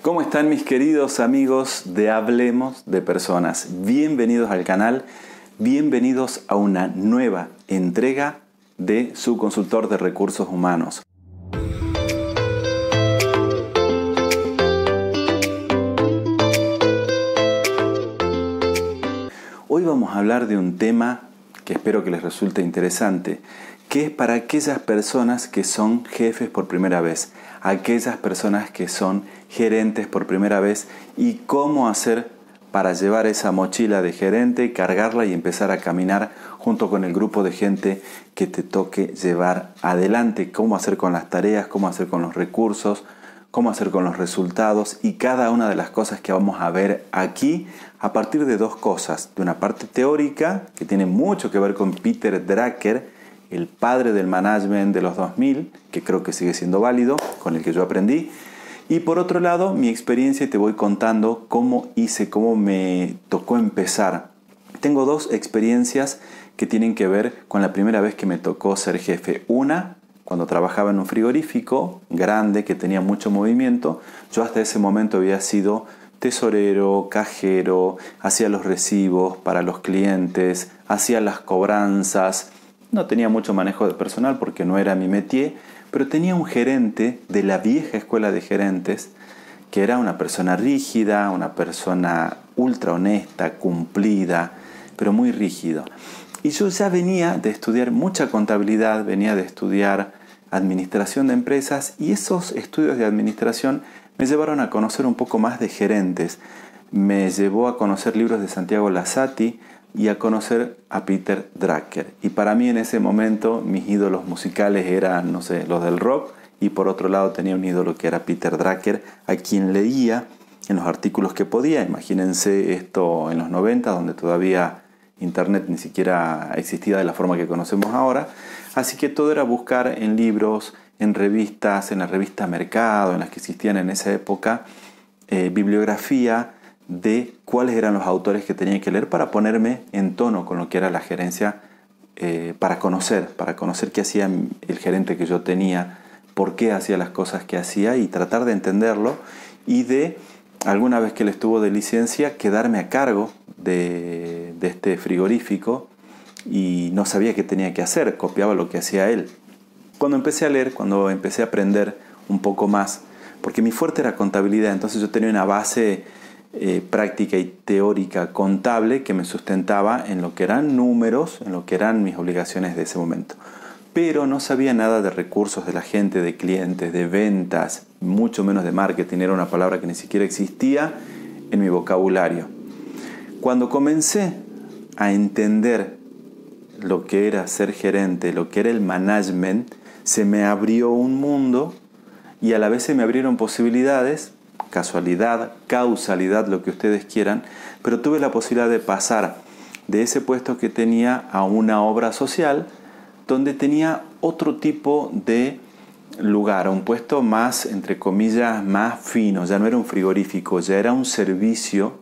¿Cómo están mis queridos amigos de Hablemos de Personas? Bienvenidos al canal, bienvenidos a una nueva entrega de su consultor de recursos humanos. Hoy vamos a hablar de un tema que espero que les resulte interesante, que es para aquellas personas que son jefes por primera vez, aquellas personas que son gerentes por primera vez y cómo hacer para llevar esa mochila de gerente, cargarla y empezar a caminar junto con el grupo de gente que te toque llevar adelante, cómo hacer con las tareas, cómo hacer con los recursos, cómo hacer con los resultados y cada una de las cosas que vamos a ver aquí a partir de dos cosas. De una parte teórica que tiene mucho que ver con Peter Drucker, el padre del management de los 2000, que creo que sigue siendo válido, con el que yo aprendí. Y por otro lado, mi experiencia, y te voy contando cómo me tocó empezar. Tengo dos experiencias que tienen que ver con la primera vez que me tocó ser jefe. Una, cuando trabajaba en un frigorífico grande que tenía mucho movimiento. Yo hasta ese momento había sido tesorero, cajero, hacía los recibos para los clientes, hacía las cobranzas. No tenía mucho manejo de personal porque no era mi métier, pero tenía un gerente de la vieja escuela de gerentes que era una persona rígida, una persona ultra honesta, cumplida, pero muy rígido. Y yo ya venía de estudiar mucha contabilidad, venía de estudiar administración de empresas y esos estudios de administración me llevaron a conocer un poco más de gerentes. Me llevó a conocer libros de Santiago Lasati y a conocer a Peter Drucker. Y para mí en ese momento mis ídolos musicales eran, los del rock, y por otro lado tenía un ídolo que era Peter Drucker, a quien leía en los artículos que podía. Imagínense esto en los 90, donde todavía internet ni siquiera existía de la forma que conocemos ahora. Así que todo era buscar en libros, en revistas, en la revista Mercado, en las que existían en esa época, bibliografía de cuáles eran los autores que tenía que leer para ponerme en tono con lo que era la gerencia, para conocer qué hacía el gerente que yo tenía, por qué hacía las cosas que hacía y tratar de entenderlo y de, alguna vez que él estuvo de licencia, quedarme a cargo de este frigorífico y no sabía qué tenía que hacer, copiaba lo que hacía él. Cuando empecé a leer, cuando empecé a aprender un poco más, porque mi fuerte era contabilidad, entonces yo tenía una base práctica y teórica contable que me sustentaba en lo que eran números, en lo que eran mis obligaciones de ese momento. Pero no sabía nada de recursos de la gente, de clientes, de ventas, mucho menos de marketing. Era una palabra que ni siquiera existía en mi vocabulario. Cuando comencé a entender lo que era ser gerente, lo que era el management, se me abrió un mundo y a la vez se me abrieron posibilidades, casualidad, causalidad, lo que ustedes quieran, pero tuve la posibilidad de pasar de ese puesto que tenía a una obra social donde tenía otro tipo de lugar, un puesto más, entre comillas, más fino. Ya no era un frigorífico, ya era un servicio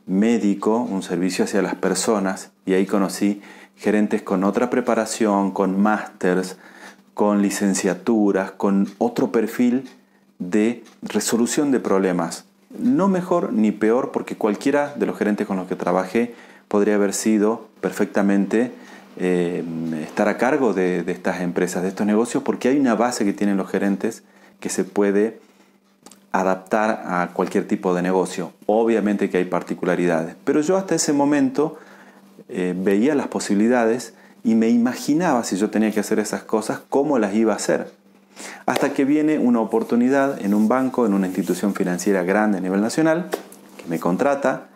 médico, un servicio hacia las personas, y ahí conocí gerentes con otra preparación, con másters, con licenciaturas, con otro perfil de resolución de problemas. No mejor ni peor, porque cualquiera de los gerentes con los que trabajé podría haber sido perfectamente estar a cargo de estas empresas, de estos negocios, porque hay una base que tienen los gerentes que se puede adaptar a cualquier tipo de negocio. Obviamente que hay particularidades, pero yo hasta ese momento veía las posibilidades y me imaginaba, si yo tenía que hacer esas cosas, cómo las iba a hacer. Hasta que viene una oportunidad en un banco, en una institución financiera grande a nivel nacional, que me contrata,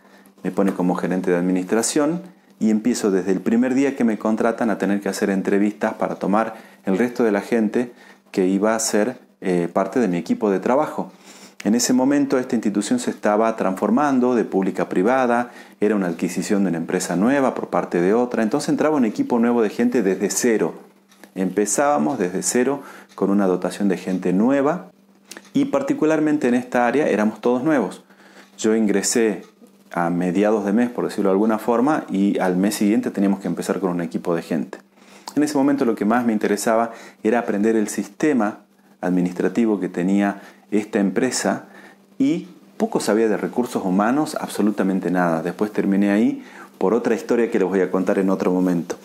me pone como gerente de administración y empiezo desde el primer día que me contratan a tener que hacer entrevistas para tomar el resto de la gente que iba a ser parte de mi equipo de trabajo. En ese momento esta institución se estaba transformando de pública a privada, era una adquisición de una empresa nueva por parte de otra, entonces entraba un equipo nuevo de gente desde cero. Empezábamos desde cero con una dotación de gente nueva y particularmente en esta área éramos todos nuevos. Yo ingresé a mediados de mes, por decirlo de alguna forma, y al mes siguiente teníamos que empezar con un equipo de gente. En ese momento lo que más me interesaba era aprender el sistema administrativo que tenía esta empresa y poco sabía de recursos humanos, absolutamente nada. Después terminé ahí por otra historia que les voy a contar en otro momento.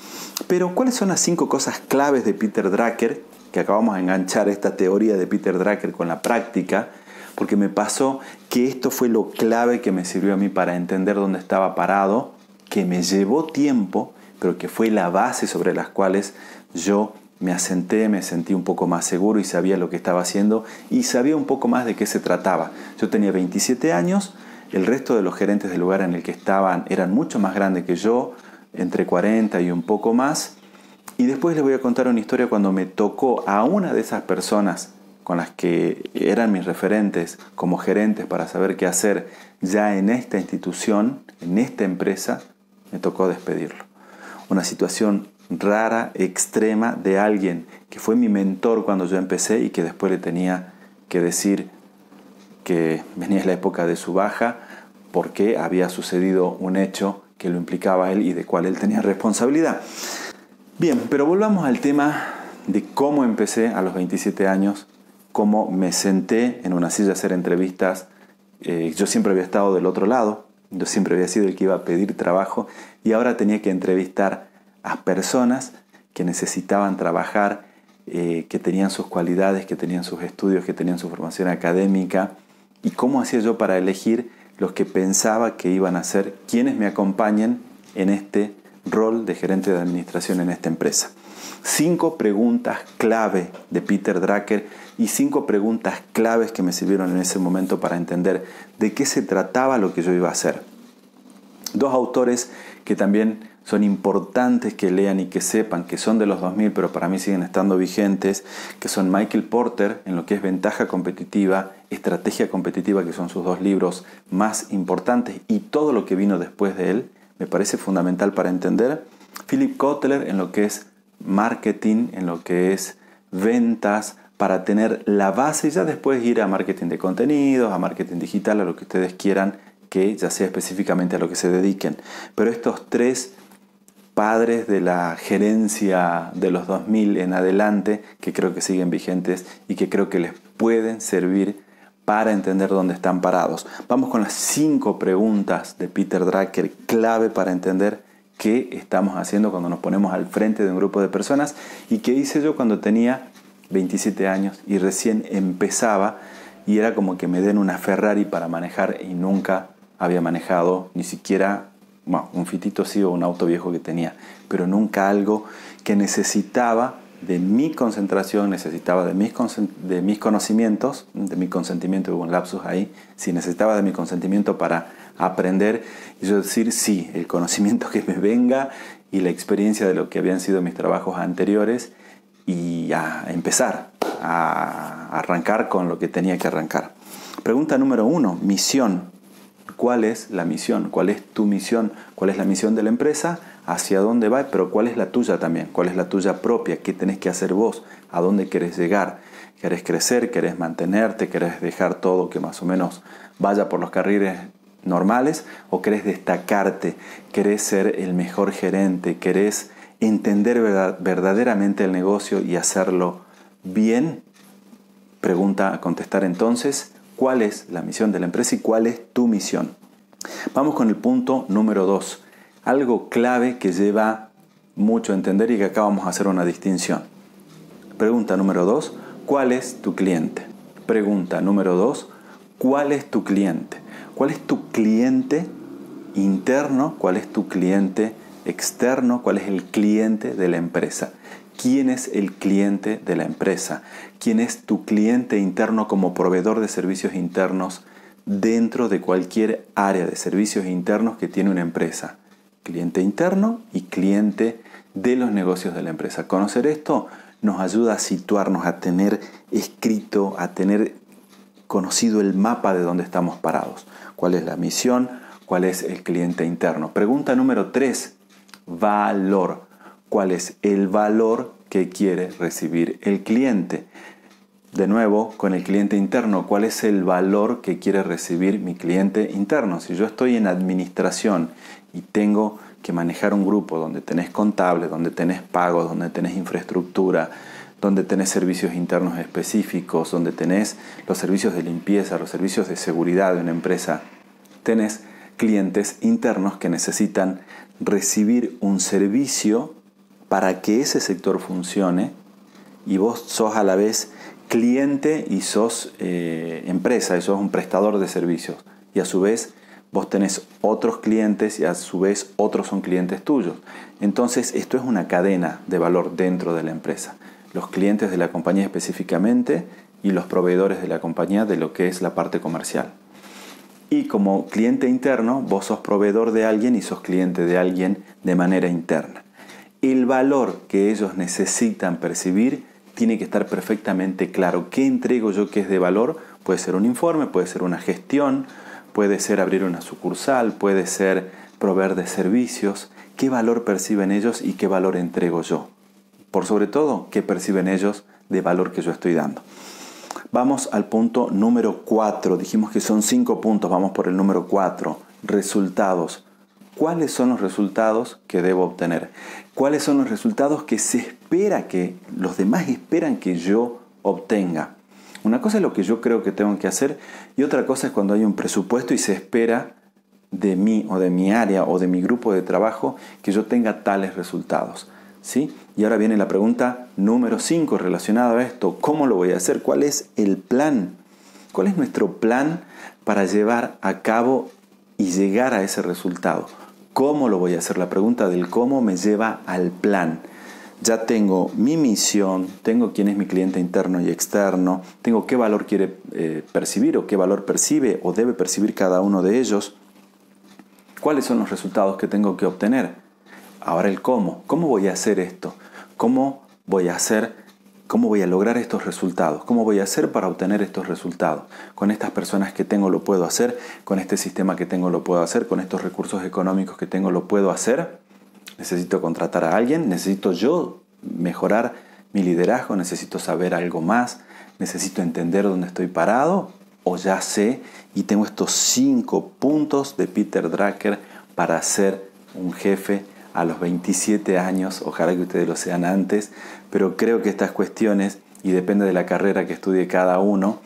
Pero, ¿cuáles son las 5 cosas claves de Peter Drucker? Que acabamos de enganchar esta teoría de Peter Drucker con la práctica, porque me pasó que esto fue lo clave que me sirvió a mí para entender dónde estaba parado, que me llevó tiempo, pero que fue la base sobre las cuales yo me asenté, me sentí un poco más seguro y sabía lo que estaba haciendo y sabía un poco más de qué se trataba. Yo tenía 27 años, el resto de los gerentes del lugar en el que estaban eran mucho más grandes que yo, entre 40 y un poco más. Y después les voy a contar una historia cuando me tocó a una de esas personas con las que eran mis referentes como gerentes para saber qué hacer ya en esta institución, en esta empresa, me tocó despedirlo. Una situación rara, extrema, de alguien que fue mi mentor cuando yo empecé y que después le tenía que decir que venía la época de su baja porque había sucedido un hecho que lo implicaba a él y de cual él tenía responsabilidad. Bien, pero volvamos al tema de cómo empecé a los 27 años, cómo me senté en una silla a hacer entrevistas. Yo siempre había estado del otro lado, yo siempre había sido el que iba a pedir trabajo y ahora tenía que entrevistar a personas que necesitaban trabajar, que tenían sus cualidades, que tenían sus estudios, que tenían su formación académica. ¿Y cómo hacía yo para elegir los que pensaba que iban a ser quienes me acompañen en este rol de gerente de administración en esta empresa? 5 preguntas clave de Peter Drucker y 5 preguntas claves que me sirvieron en ese momento para entender de qué se trataba lo que yo iba a hacer. 2 autores que también son importantes que lean y que sepan, que son de los 2000, pero para mí siguen estando vigentes, que son Michael Porter, en lo que es ventaja competitiva, estrategia competitiva, que son sus 2 libros más importantes, y todo lo que vino después de él, me parece fundamental para entender. Philip Kotler, en lo que es marketing, en lo que es ventas, para tener la base y ya después ir a marketing de contenidos, a marketing digital, a lo que ustedes quieran, que ya sea específicamente a lo que se dediquen. Pero estos 3 padres de la gerencia de los 2000 en adelante, que creo que siguen vigentes y que creo que les pueden servir para entender dónde están parados. Vamos con las 5 preguntas de Peter Drucker, clave para entender qué estamos haciendo cuando nos ponemos al frente de un grupo de personas y qué hice yo cuando tenía 27 años y recién empezaba y era como que me den una Ferrari para manejar y nunca había manejado ni siquiera un fitito sí o un auto viejo que tenía, pero nunca algo que necesitaba de mi concentración, necesitaba de mis conocimientos, de mi consentimiento, hubo un lapsus ahí, sí, necesitaba de mi consentimiento para aprender y yo decir sí, el conocimiento que me venga y la experiencia de lo que habían sido mis trabajos anteriores y a empezar a arrancar con lo que tenía que arrancar. Pregunta número 1, misión. ¿Cuál es la misión? ¿Cuál es tu misión? ¿Cuál es la misión de la empresa? ¿Hacia dónde va? Pero ¿cuál es la tuya también? ¿Cuál es la tuya propia? ¿Qué tenés que hacer vos? ¿A dónde querés llegar? ¿Querés crecer? ¿Querés mantenerte? ¿Querés dejar todo que más o menos vaya por los carriles normales? ¿O querés destacarte? ¿Querés ser el mejor gerente? ¿Querés entender verdaderamente el negocio y hacerlo bien? Pregunta a contestar entonces. ¿Cuál es la misión de la empresa y cuál es tu misión? Vamos con el punto número 2. Algo clave que lleva mucho a entender y que acá vamos a hacer una distinción. Pregunta número 2. ¿Cuál es tu cliente? Pregunta número 2. ¿Cuál es tu cliente? ¿Cuál es tu cliente interno? ¿Cuál es tu cliente externo? ¿Cuál es el cliente de la empresa? ¿Quién es el cliente de la empresa? ¿Quién es tu cliente interno como proveedor de servicios internos dentro de cualquier área de servicios internos que tiene una empresa? Cliente interno y cliente de los negocios de la empresa. Conocer esto nos ayuda a situarnos, a tener escrito, a tener conocido el mapa de dónde estamos parados. ¿Cuál es la misión? ¿Cuál es el cliente interno? Pregunta número 3. Valor. ¿Cuál es el valor que quiere recibir el cliente? De nuevo, con el cliente interno, ¿cuál es el valor que quiere recibir mi cliente interno? Si yo estoy en administración y tengo que manejar un grupo donde tenés contables, donde tenés pagos, donde tenés infraestructura, donde tenés servicios internos específicos, donde tenés los servicios de limpieza, los servicios de seguridad de una empresa, tenés clientes internos que necesitan recibir un servicio para que ese sector funcione, y vos sos a la vez cliente y sos empresa, y sos un prestador de servicios, y a su vez vos tenés otros clientes y a su vez otros son clientes tuyos. Entonces esto es una cadena de valor dentro de la empresa. Los clientes de la compañía específicamente y los proveedores de la compañía de lo que es la parte comercial. Y como cliente interno, vos sos proveedor de alguien y sos cliente de alguien de manera interna. El valor que ellos necesitan percibir tiene que estar perfectamente claro. ¿Qué entrego yo que es de valor? Puede ser un informe, puede ser una gestión, puede ser abrir una sucursal, puede ser proveer de servicios. ¿Qué valor perciben ellos y qué valor entrego yo? Por sobre todo, ¿qué perciben ellos de valor que yo estoy dando? Vamos al punto número 4. Dijimos que son 5 puntos. Vamos por el número 4. Resultados. ¿Cuáles son los resultados que debo obtener? ¿Cuáles son los resultados que se espera que los demás esperan que yo obtenga? Una cosa es lo que yo creo que tengo que hacer y otra cosa es cuando hay un presupuesto y se espera de mí o de mi área o de mi grupo de trabajo que yo tenga tales resultados. ¿Sí? Y ahora viene la pregunta número 5 relacionada a esto. ¿Cómo lo voy a hacer? ¿Cuál es el plan? ¿Cuál es nuestro plan para llevar a cabo y llegar a ese resultado? ¿Cómo lo voy a hacer? La pregunta del cómo me lleva al plan. Ya tengo mi misión, tengo quién es mi cliente interno y externo, tengo qué valor quiere percibir o qué valor percibe o debe percibir cada uno de ellos. ¿Cuáles son los resultados que tengo que obtener? Ahora el cómo. ¿Cómo voy a hacer esto? ¿Cómo voy a lograr estos resultados? ¿Cómo voy a hacer para obtener estos resultados? Con estas personas que tengo lo puedo hacer, con este sistema que tengo lo puedo hacer, con estos recursos económicos que tengo lo puedo hacer. Necesito contratar a alguien, necesito yo mejorar mi liderazgo, necesito saber algo más, necesito entender dónde estoy parado o ya sé y tengo estos 5 puntos de Peter Drucker para ser un jefe a los 27 años, ojalá que ustedes lo sean antes, pero creo que estas cuestiones, y depende de la carrera que estudie cada uno,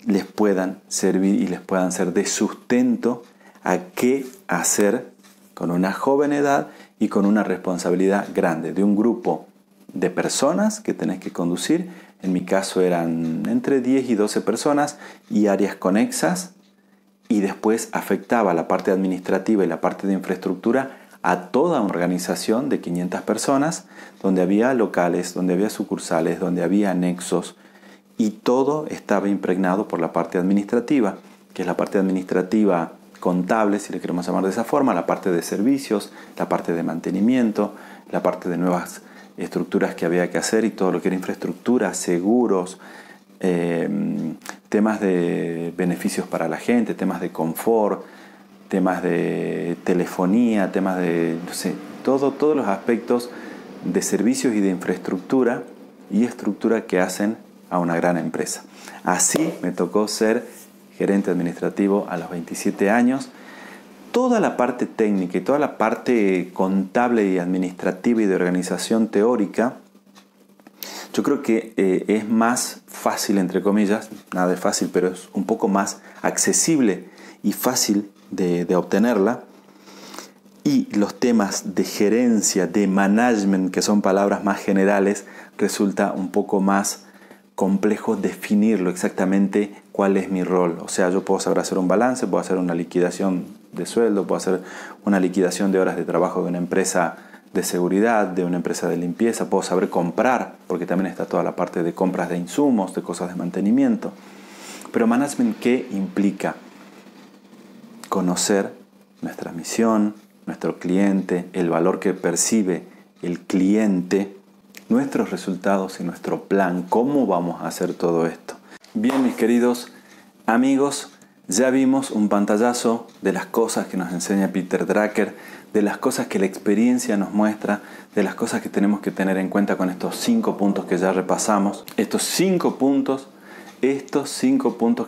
les puedan servir y les puedan ser de sustento a qué hacer con una joven edad y con una responsabilidad grande, de un grupo de personas que tenés que conducir. En mi caso eran entre 10 y 12 personas y áreas conexas, y después afectaba la parte administrativa y la parte de infraestructura a toda una organización de 500 personas, donde había locales, donde había sucursales, donde había anexos, y todo estaba impregnado por la parte administrativa, que es la parte administrativa contable, si le queremos llamar de esa forma, la parte de servicios, la parte de mantenimiento, la parte de nuevas estructuras que había que hacer y todo lo que era infraestructura, seguros, temas de beneficios para la gente, temas de confort, temas de telefonía, temas de, no sé, todos los aspectos de servicios y de infraestructura y estructura que hacen a una gran empresa. Así me tocó ser gerente administrativo a los 27 años. Toda la parte técnica y toda la parte contable y administrativa y de organización teórica, yo creo que es más fácil, entre comillas, nada de fácil, pero es un poco más accesible y fácil de obtenerla. Y los temas de gerencia, de management, que son palabras más generales, resulta un poco más complejo definirlo exactamente cuál es mi rol. O sea, yo puedo saber hacer un balance, puedo hacer una liquidación de sueldo, puedo hacer una liquidación de horas de trabajo de una empresa de seguridad, de una empresa de limpieza, puedo saber comprar, porque también está toda la parte de compras de insumos, de cosas de mantenimiento. Pero management, ¿qué implica? Conocer nuestra misión, nuestro cliente, el valor que percibe el cliente, nuestros resultados y nuestro plan. ¿Cómo vamos a hacer todo esto? Bien, mis queridos amigos, ya vimos un pantallazo de las cosas que nos enseña Peter Drucker, de las cosas que la experiencia nos muestra, de las cosas que tenemos que tener en cuenta con estos 5 puntos que ya repasamos. Estos 5 puntos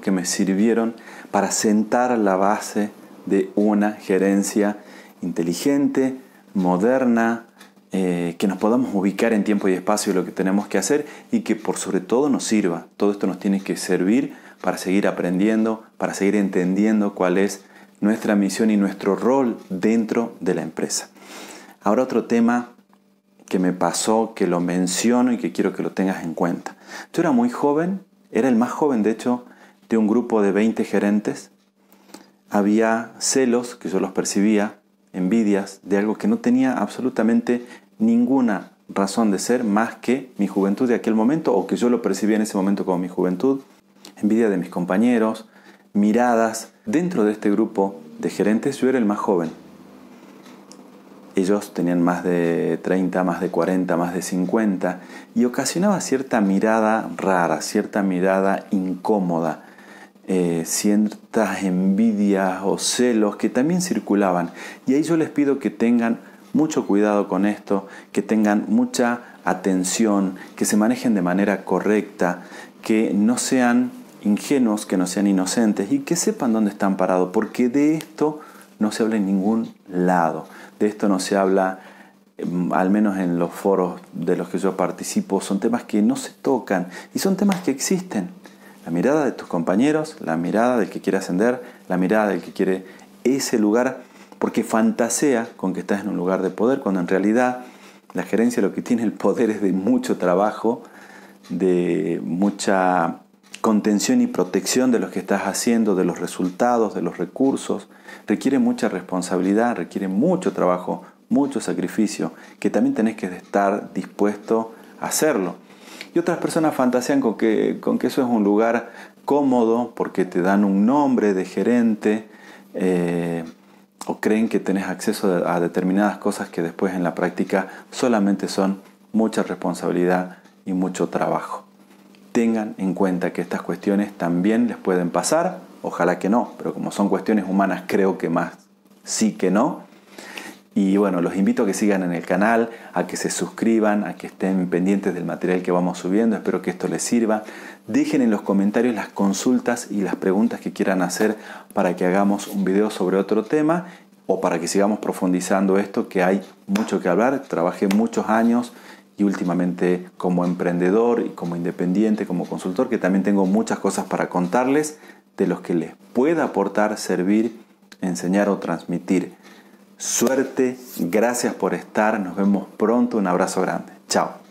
que me sirvieron para sentar la base de una gerencia inteligente, moderna, que nos podamos ubicar en tiempo y espacio lo que tenemos que hacer y que por sobre todo nos sirva. Todo esto nos tiene que servir para seguir aprendiendo, para seguir entendiendo cuál es nuestra misión y nuestro rol dentro de la empresa. Ahora otro tema que me pasó, que lo menciono y que quiero que lo tengas en cuenta. Yo era muy joven, era el más joven de hecho de un grupo de 20 gerentes. Había celos que yo los percibía, envidias de algo que no tenía absolutamente ninguna razón de ser más que mi juventud de aquel momento, o que yo lo percibía en ese momento como mi juventud, envidia de mis compañeros, miradas. Dentro de este grupo de gerentes yo era el más joven. Ellos tenían más de 30, más de 40, más de 50 y ocasionaba cierta mirada rara, cierta mirada incómoda, ciertas envidias o celos que también circulaban. Y ahí yo les pido que tengan mucho cuidado con esto, que tengan mucha atención, que se manejen de manera correcta, que no sean ingenuos, que no sean inocentes y que sepan dónde están parados, porque de esto no se habla en ningún lado. De esto no se habla, al menos en los foros de los que yo participo. Son temas que no se tocan y son temas que existen. La mirada de tus compañeros, la mirada del que quiere ascender, la mirada del que quiere ese lugar, porque fantasea con que estás en un lugar de poder, cuando en realidad la gerencia lo que tiene el poder es de mucho trabajo, de mucha contención y protección de lo que estás haciendo, de los resultados, de los recursos. Requiere mucha responsabilidad, requiere mucho trabajo, mucho sacrificio, que también tenés que estar dispuesto a hacerlo. Y otras personas fantasean con que eso es un lugar cómodo porque te dan un nombre de gerente, o creen que tenés acceso a determinadas cosas que después en la práctica solamente son mucha responsabilidad y mucho trabajo. Tengan en cuenta que estas cuestiones también les pueden pasar, ojalá que no, pero como son cuestiones humanas creo que más sí que no. Y bueno, los invito a que sigan en el canal, a que se suscriban, a que estén pendientes del material que vamos subiendo. Espero que esto les sirva. Dejen en los comentarios las consultas y las preguntas que quieran hacer para que hagamos un video sobre otro tema o para que sigamos profundizando esto, que hay mucho que hablar. Trabajé muchos años y últimamente como emprendedor y como independiente, como consultor, que también tengo muchas cosas para contarles de los que les pueda aportar, servir, enseñar o transmitir. Suerte, gracias por estar, nos vemos pronto, un abrazo grande. Chao.